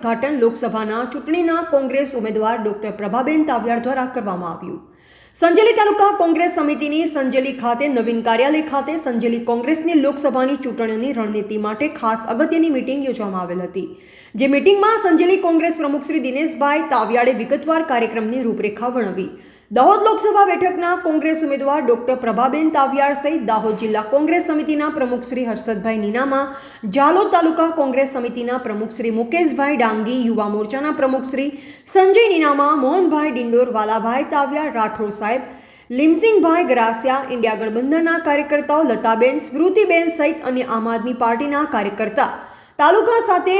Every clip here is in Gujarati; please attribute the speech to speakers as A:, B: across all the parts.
A: ઉદ્ઘાટન લોકસભાના ચૂંટણીના કોંગ્રેસ ઉમેદવાર ડોક્ટર પ્રભાબેન તાવિયાડ દ્વારા કરવામાં આવ્યું। સંજેલી તાલુકા કોંગ્રેસ સમિતિની સંજેલી ખાતે નવીન કાર્યાલય ખાતે સંજેલી કોંગ્રેસની લોકસભાની ચૂંટણીઓની રણનીતિ માટે ખાસ અગત્યની મીટિંગ યોજવામાં આવેલ હતી। જે મીટિંગમાં સંજેલી કોંગ્રેસ પ્રમુખ શ્રી દિનેશભાઈ તાવિયાડે વિગતવાર કાર્યક્રમની રૂપરેખા વર્ણવી। દાહોદ લોકસભા બેઠકના કોંગ્રેસ ઉમેદવાર ડોક્ટર પ્રભાબેન તાવિયાડ સહિત દાહોદ જિલ્લા કોંગ્રેસ સમિતિના પ્રમુખ શ્રી હર્ષદભાઈ નીનામા, જાલોદ તાલુકા કોંગ્રેસ સમિતિના પ્રમુખ શ્રી મુકેશભાઈ ડાંગી, યુવા મોરચાના પ્રમુખ શ્રી સંજય નીનામા, મોહનભાઈ ડિંડોર, વાલાભાઈ તાવિયાડ, રાઠોડ સાહેબ, લીમસિંગભાઈ ગરાસિયા, ઇન્ડિયા ગઠબંધનના કાર્યકર્તાઓ લતાબેન, સ્મૃતિબેન સહિત અન્ય આમ આદમી પાર્ટીના કાર્યકર્તા, તાલુકા સાથે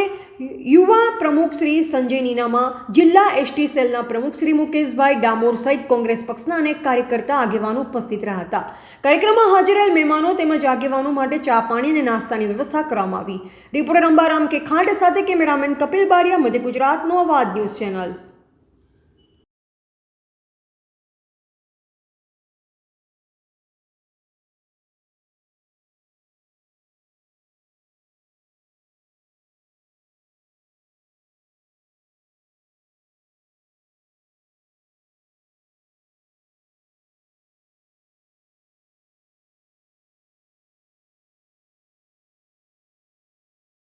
A: યુવા પ્રમુખ શ્રી સંજય નીનામા, જિલ્લા એસટી સેલના પ્રમુખ શ્રી મુકેશભાઈ ડામોર સહિત કોંગ્રેસ પક્ષના અનેક કાર્યકર્તા આગેવાનો ઉપસ્થિત રહ્યા હતા। કાર્યક્રમમાં હાજર રહેલ મહેમાનો તેમજ આગેવાનો માટે ચા પાણી અને નાસ્તાની વ્યવસ્થા કરવામાં આવી। રિપોર્ટર અંબારામ કે ખાંટ સાથે કેમેરામેન કપિલ બારિયા, મધ્ય ગુજરાતનો અવાજ ન્યૂઝ ચેનલ।